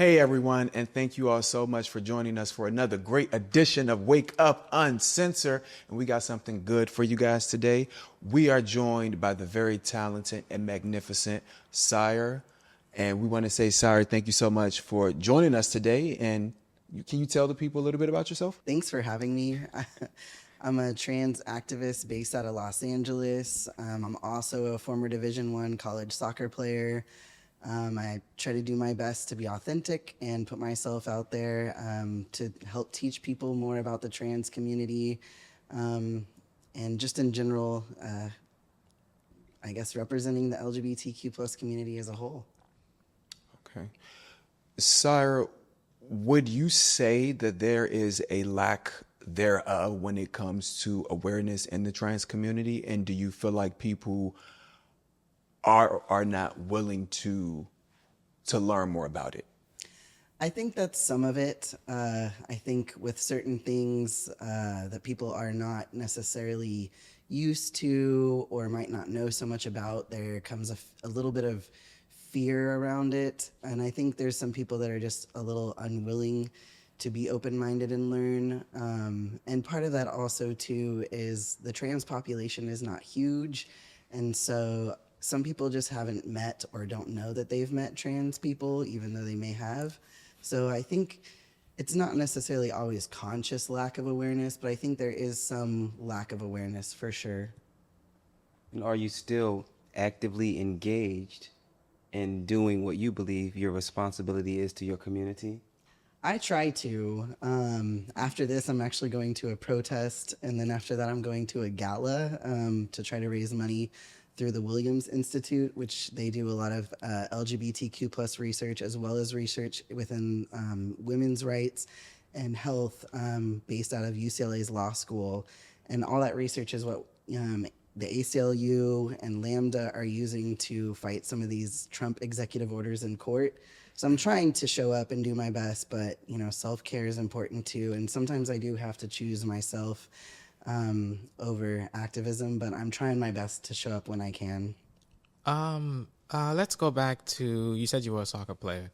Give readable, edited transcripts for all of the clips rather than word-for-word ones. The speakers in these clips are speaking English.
Hey everyone, and thank you all so much for joining us for another great edition of Wake Up Uncensored. And we got something good for you guys today. We are joined by the very talented and magnificent Syre. And we want to say, Syre, thank you so much for joining us today. And can you tell the people a little bit about yourself? Thanks for having me. I'm a trans activist based out of Los Angeles. I'm also a former Division I college soccer player. I try to do my best to be authentic and put myself out there to help teach people more about the trans community and just in general, I guess representing the LGBTQ plus community as a whole. Okay. Syre, would you say that there is a lack thereof when it comes to awareness in the trans community? And do you feel like people are not willing to learn more about it? I think that's some of it. I think with certain things that people are not necessarily used to or might not know so much about, there comes a little bit of fear around it. And I think there's some people that are just a little unwilling to be open-minded and learn. And part of that also too is the trans population is not huge. And so some people just haven't met or don't know that they've met trans people, even though they may have. So I think it's not necessarily always conscious lack of awareness, but I think there is some lack of awareness for sure. And are you still actively engaged in doing what you believe your responsibility is to your community? I try to. After this, I'm actually going to a protest, and then after that, I'm going to a gala to try to raise money through the Williams Institute, which they do a lot of LGBTQ plus research as well as research within women's rights and health based out of UCLA's law school. And all that research is what the ACLU and Lambda are using to fight some of these Trump executive orders in court. So I'm trying to show up and do my best, but self-care is important too. And sometimes I do have to choose myself over activism, but I'm trying my best to show up when I can. Let's go back to, you said you were a soccer player.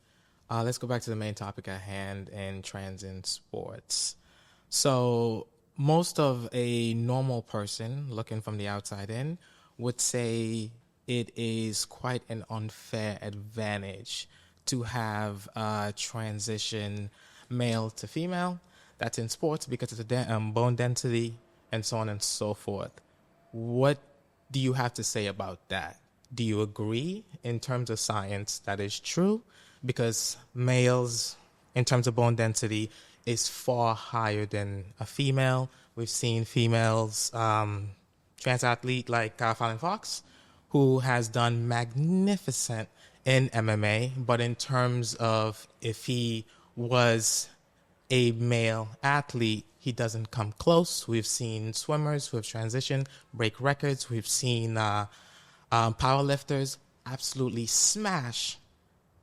Let's go back to the main topic at hand in trans in sports. So most of a normal person looking from the outside in would say it is quite an unfair advantage to have a transition male to female that's in sports because of the bone density and so on and so forth. What do you have to say about that? Do you agree in terms of science that is true? Because males, in terms of bone density, is far higher than a female. We've seen females, trans athlete like Fallon Fox, who has done magnificent in MMA, but in terms of if he was a male athlete, he doesn't come close. We've seen swimmers who have transitioned, break records. We've seen powerlifters absolutely smash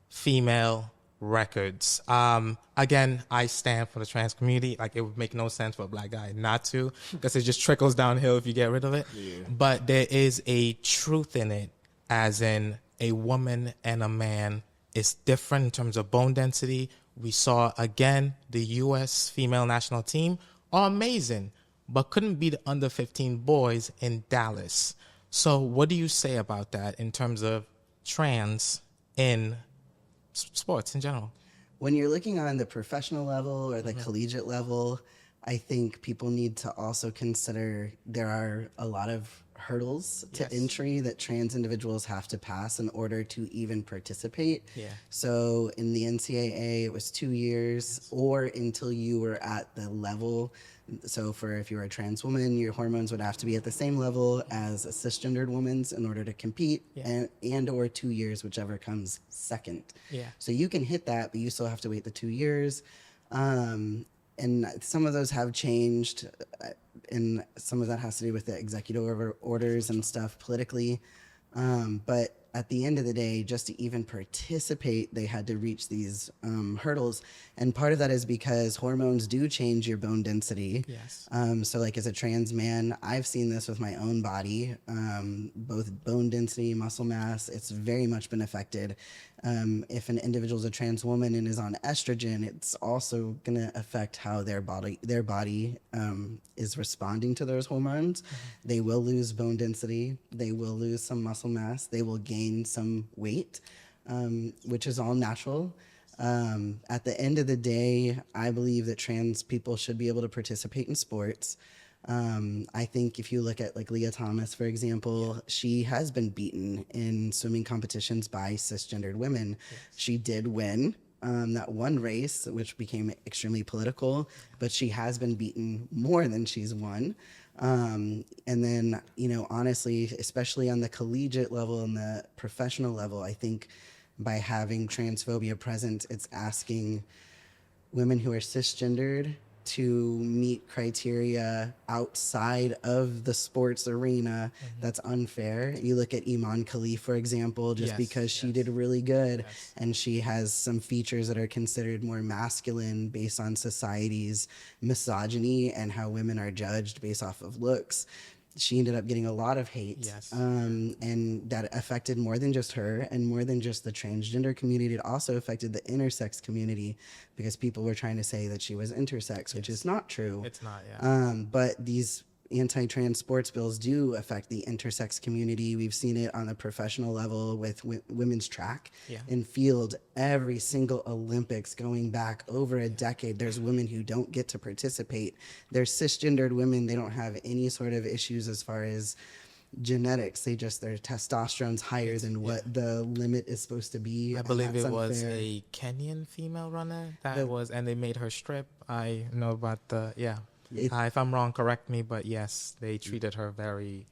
female records. Again, I stand for the trans community. Like, it would make no sense for a black guy not to, because it just trickles downhill if you get rid of it. Yeah. But there is a truth in it, as in a woman and a man is different in terms of bone density. We saw, again, the U.S. female national team are amazing, but couldn't beat the under 15 boys in Dallas. So what do you say about that in terms of trans in sports in general? When you're looking on the professional level or the collegiate level, I think people need to also consider there are a lot of hurdles to entry that trans individuals have to pass in order to even participate. Yeah. So in the NCAA, it was 2 years or until you were at the level. So if you were a trans woman, your hormones would have to be at the same level as a cisgendered woman's in order to compete, and or 2 years, whichever comes second. Yeah. So you can hit that, but you still have to wait the 2 years. And some of those have changed, and some of that has to do with the executive orders and stuff politically. But at the end of the day, just to even participate, they had to reach these hurdles. And part of that is because hormones do change your bone density. Yes. So like as a trans man, I've seen this with my own body, both bone density, muscle mass, it's very much been affected. If an individual is a trans woman and is on estrogen, it's also going to affect how their body is responding to those hormones. They will lose bone density. They will lose some muscle mass. They will gain some weight, which is all natural. At the end of the day, I believe that trans people should be able to participate in sports. I think if you look at like Leah Thomas, for example, she has been beaten in swimming competitions by cisgendered women. She did win that one race, which became extremely political, but she has been beaten more than she's won. And then, honestly, especially on the collegiate level and the professional level, I think by having transphobia present, it's asking women who are cisgendered to meet criteria outside of the sports arena that's unfair. You look at Iman Khalif, for example, just because she did really good and she has some features that are considered more masculine based on society's misogyny and how women are judged based off of looks. She ended up getting a lot of hate, and that affected more than just her and more than just the transgender community. It also affected the intersex community because people were trying to say that she was intersex, which is not true. It's not, But these anti-trans sports bills do affect the intersex community. We've seen it on the professional level with women's track and field. Every single Olympics going back over a decade, there's women who don't get to participate. They're cisgendered women. They don't have any sort of issues as far as genetics. Their testosterone's higher than what the limit is supposed to be. I believe it was a Kenyan female runner and they made her strip. I know about if I'm wrong, correct me, but yes, they treated her very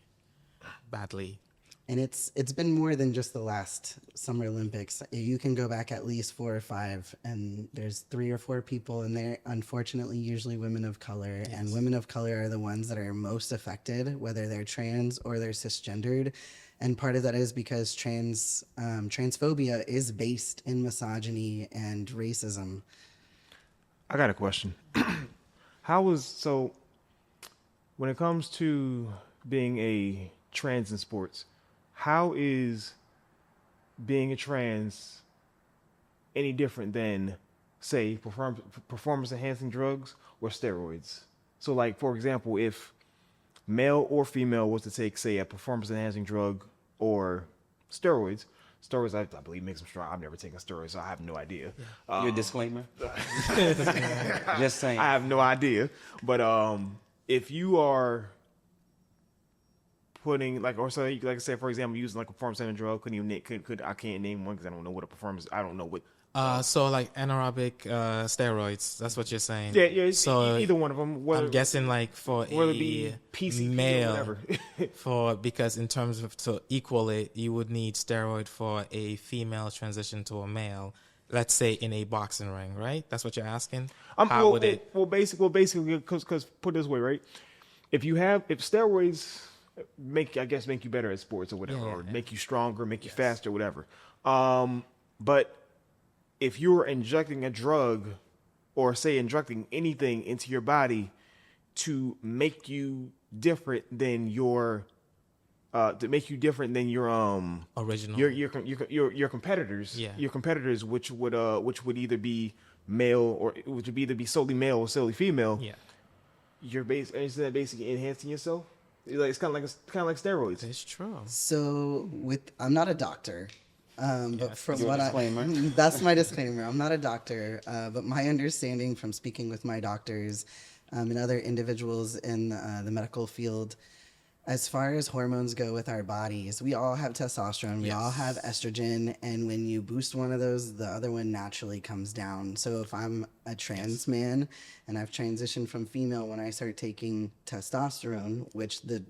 badly. And it's been more than just the last Summer Olympics. You can go back at least 4 or 5, and there's 3 or 4 people, and they're unfortunately usually women of color. And women of color are the ones that are most affected, whether they're trans or they're cisgendered. And part of that is because transphobia is based in misogyny and racism. I got a question. When it comes to being a trans in sports, how is being a trans any different than, say, performance enhancing drugs or steroids? So, like, for example, if male or female was to take, say, a performance enhancing drug or steroids, I believe makes them strong. I've never taken steroids, so I have no idea. Your disclaimer? Just saying. I have no idea. But if you are putting like I said, for example, using like a performance enhancing drug, I can't name one because I don't know what a performance. I don't know what. So like anaerobic steroids. That's what you're saying. Yeah. So either one of them. I'm guessing like for whether it be PCP male, or whatever. because in terms of to equal it, you would need steroid for a female transition to a male. Let's say in a boxing ring, right? That's what you're asking. Basically, because put it this way, right? If steroids make you better at sports or whatever, or make you stronger, make you faster, whatever. But if you're injecting a drug or say injecting anything into your body to make you different than your original your competitors, your competitors, which would either be male or which would either be solely male or solely female. You're basically enhancing yourself. It's kind of like steroids. It's true. So I'm not a doctor. But from Your what disclaimer. That's my disclaimer. I'm not a doctor, but my understanding from speaking with my doctors and other individuals in the medical field, as far as hormones go with our bodies, we all have testosterone, we all have estrogen, and when you boost one of those, the other one naturally comes down. So if I'm a trans man and I've transitioned from female, when I start taking testosterone, which the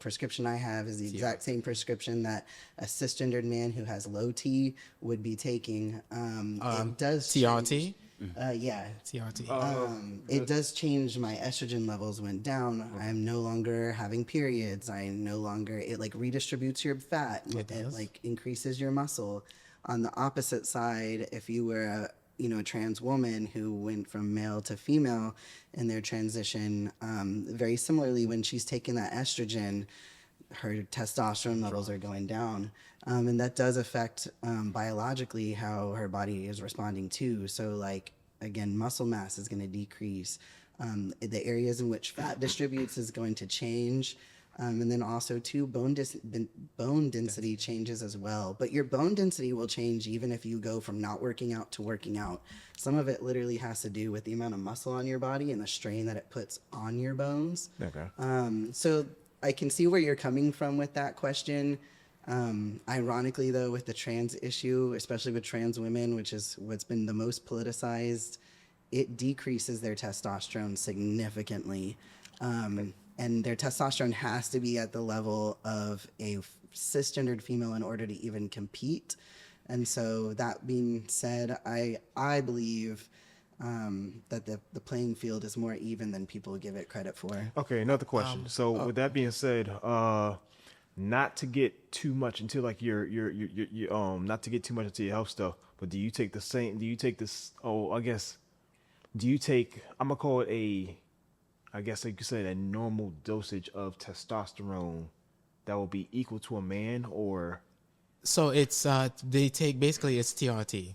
prescription I have is the exact same prescription that a cisgendered man who has low T would be taking, it does TRT? change. TRT. It does change. My estrogen levels went down. I'm no longer having periods. It like redistributes your fat. It like increases your muscle. On the opposite side, if you were a trans woman who went from male to female in their transition, very similarly, when she's taking that estrogen, her testosterone levels are going down. And that does affect biologically how her body is responding too. So like, again, muscle mass is going to decrease. The areas in which fat distributes is going to change. And then also too, bone density changes as well. But your bone density will change even if you go from not working out to working out. Some of it literally has to do with the amount of muscle on your body and the strain that it puts on your bones. Okay. So I can see where you're coming from with that question. Ironically, though, with the trans issue, especially with trans women, which is what's been the most politicized, it decreases their testosterone significantly. And their testosterone has to be at the level of a cisgendered female in order to even compete. And so that being said, I believe that the playing field is more even than people give it credit for. Okay, another question. So with that being said, not to get too much into like your not to get too much into your health stuff, but do you take this, do you take, I'm gonna call it I guess like you said, a normal dosage of testosterone that will be equal to a man, or? So it's they take basically it's TRT.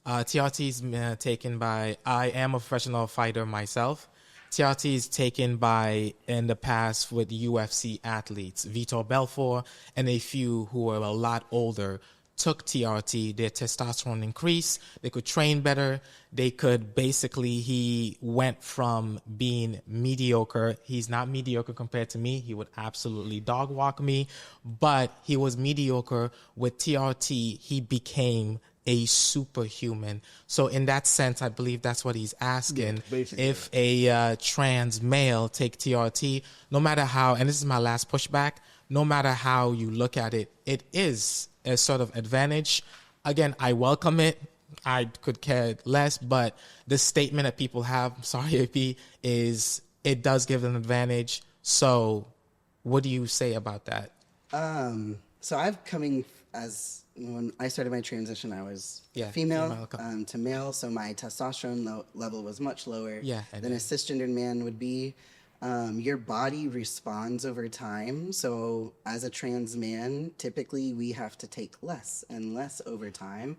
TRT is taken by, I am a professional fighter myself. TRT is taken by, in the past, with UFC athletes. Vitor Belfort and a few who are a lot older took TRT. Their testosterone increased. They could train better. They could basically, he went from being mediocre. He's not mediocre compared to me. He would absolutely dog walk me, but he was mediocre. With TRT, he became a superhuman. So in that sense, I believe that's what he's asking. Yeah, if a trans male take TRT, no matter how, and this is my last pushback, no matter how you look at it, it is a sort of advantage. Again, I welcome it. I could care less, but the statement that people have, sorry, AP, is it does give an advantage. So what do you say about that? So I've coming as when I started my transition, I was female female. to male, so my testosterone level was much lower than a cisgendered man would be. Your body responds over time. So as a trans man, typically we have to take less and less over time,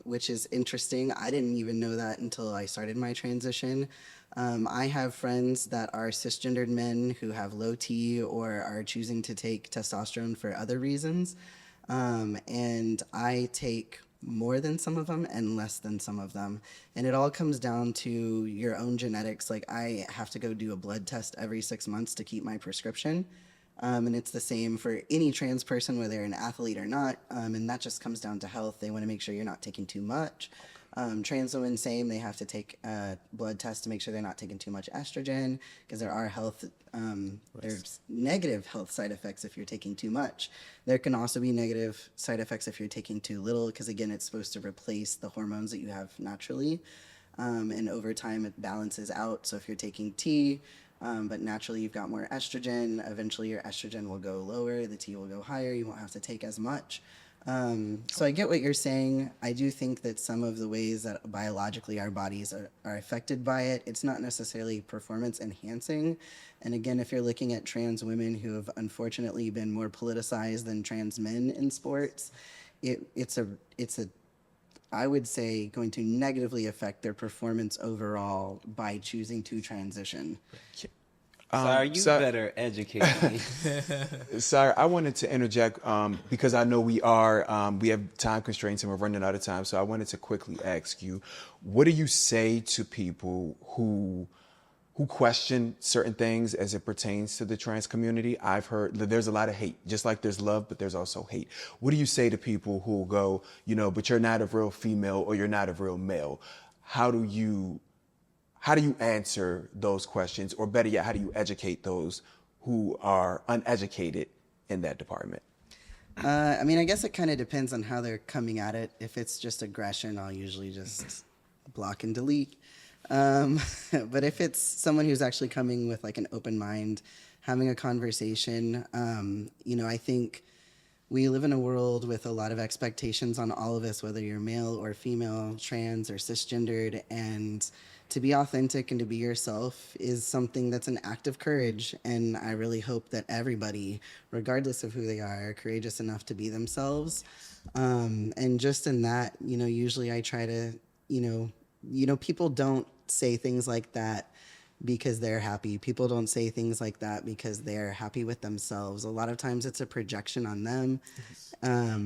which is interesting. I didn't even know that until I started my transition. I have friends that are cisgendered men who have low T or are choosing to take testosterone for other reasons. And I take more than some of them and less than some of them. And it all comes down to your own genetics. Like I have to go do a blood test every 6 months to keep my prescription. And it's the same for any trans person, whether they're an athlete or not. And that just comes down to health. They want to make sure you're not taking too much. Trans women, same. They have to take a blood test to make sure they're not taking too much estrogen, because there are there's negative health side effects if you're taking too much. There can also be negative side effects if you're taking too little, because again, it's supposed to replace the hormones that you have naturally. And over time, it balances out. So if you're taking T, but naturally you've got more estrogen, eventually your estrogen will go lower, the T will go higher, you won't have to take as much. So I get what you're saying. I do think that some of the ways that biologically our bodies are affected by it, it's not necessarily performance enhancing. And again, if you're looking at trans women who have unfortunately been more politicized than trans men in sports, it's I would say going to negatively affect their performance overall by choosing to transition. Syre, you better educate me. Syre, I wanted to interject because I know we have time constraints and we're running out of time. So I wanted to quickly ask you, what do you say to people who question certain things as it pertains to the trans community? I've heard that there's a lot of hate, just like there's love, but there's also hate. What do you say to people who go, but you're not a real female or you're not a real male? How do you answer those questions? Or better yet, how do you educate those who are uneducated in that department? I mean, I guess it kind of depends on how they're coming at it. If it's just aggression, I'll usually just block and delete. But if it's someone who's actually coming with like an open mind, having a conversation, I think we live in a world with a lot of expectations on all of us, whether you're male or female, trans or cisgendered, and to be authentic and to be yourself is something that's an act of courage. And I really hope that everybody, regardless of who they are courageous enough to be themselves. And just in that, usually I try to, people don't say things like that because they're happy. People don't say things like that because they're happy with themselves. A lot of times it's a projection on them,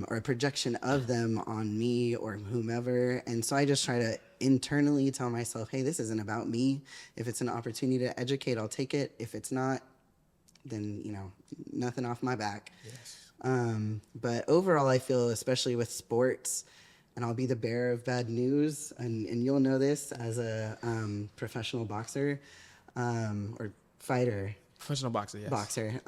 or a projection of them on me or whomever. And so I just try to internally tell myself, hey, this isn't about me. If it's an opportunity to educate, I'll take it. If it's not, then, nothing off my back. Yes. But overall, I feel, especially with sports, and I'll be the bearer of bad news, and you'll know this as a professional boxer, or fighter. Professional boxer, yes. Boxer.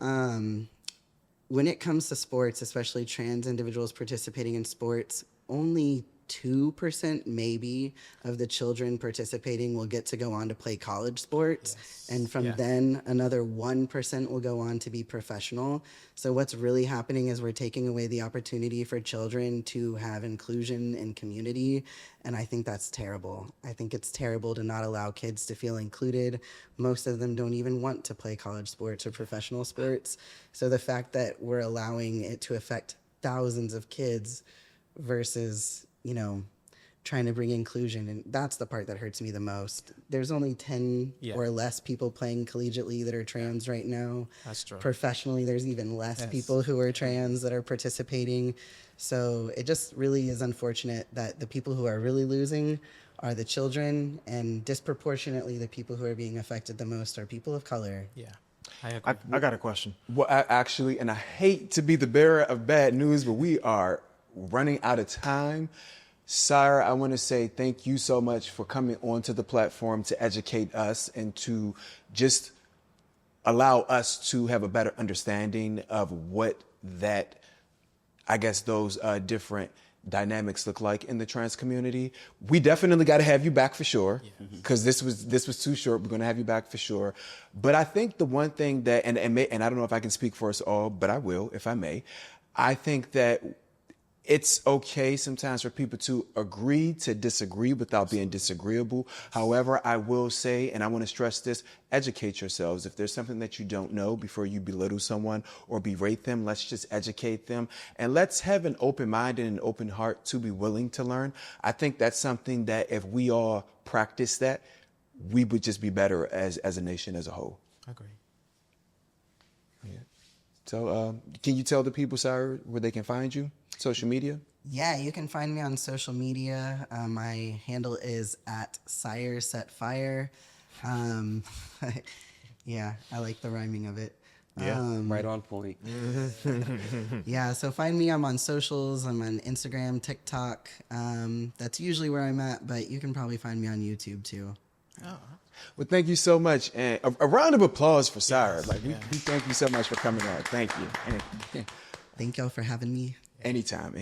When it comes to sports, especially trans individuals participating in sports, only 2% maybe of the children participating will get to go on to play college sports. Yes. And from then, another 1% will go on to be professional. So what's really happening is we're taking away the opportunity for children to have inclusion in community. And I think that's terrible. I think it's terrible to not allow kids to feel included. Most of them don't even want to play college sports or professional sports. So the fact that we're allowing it to affect thousands of kids versus trying to bring inclusion, and that's the part that hurts me the most. There's only 10 or less people playing collegiately that are trans right now. That's true. Professionally, there's even less people who are trans that are participating. So it just really is unfortunate that the people who are really losing are the children, and disproportionately the people who are being affected the most are people of color. Yeah. I agree. I got a question. Well, actually, and I hate to be the bearer of bad news, but we are running out of time. Syre, I want to say thank you so much for coming onto the platform to educate us and to just allow us to have a better understanding of what those different dynamics look like in the trans community. We definitely got to have you back for sure, because this was too short. We're going to have you back for sure. But I think the one thing that, and I don't know if I can speak for us all, but I will, if I may. I think that it's okay sometimes for people to agree to disagree without being disagreeable. However, I will say, and I want to stress this, educate yourselves. If there's something that you don't know, before you belittle someone or berate them, let's just educate them. And let's have an open mind and an open heart to be willing to learn. I think that's something that if we all practice that, we would just be better as a nation as a whole. I agree. Yeah. So can you tell the people, Syre, where they can find you? Social media? Yeah, you can find me on social media. My handle is @SyreSetFire. Yeah, I like the rhyming of it. Yeah, right on point. Yeah, so find me. I'm on socials. I'm on Instagram, TikTok. That's usually where I'm at, but you can probably find me on YouTube too. Oh. Well, thank you so much. And a round of applause for Syre. We thank you so much for coming on. Thank you. Thank y'all for having me. Anytime.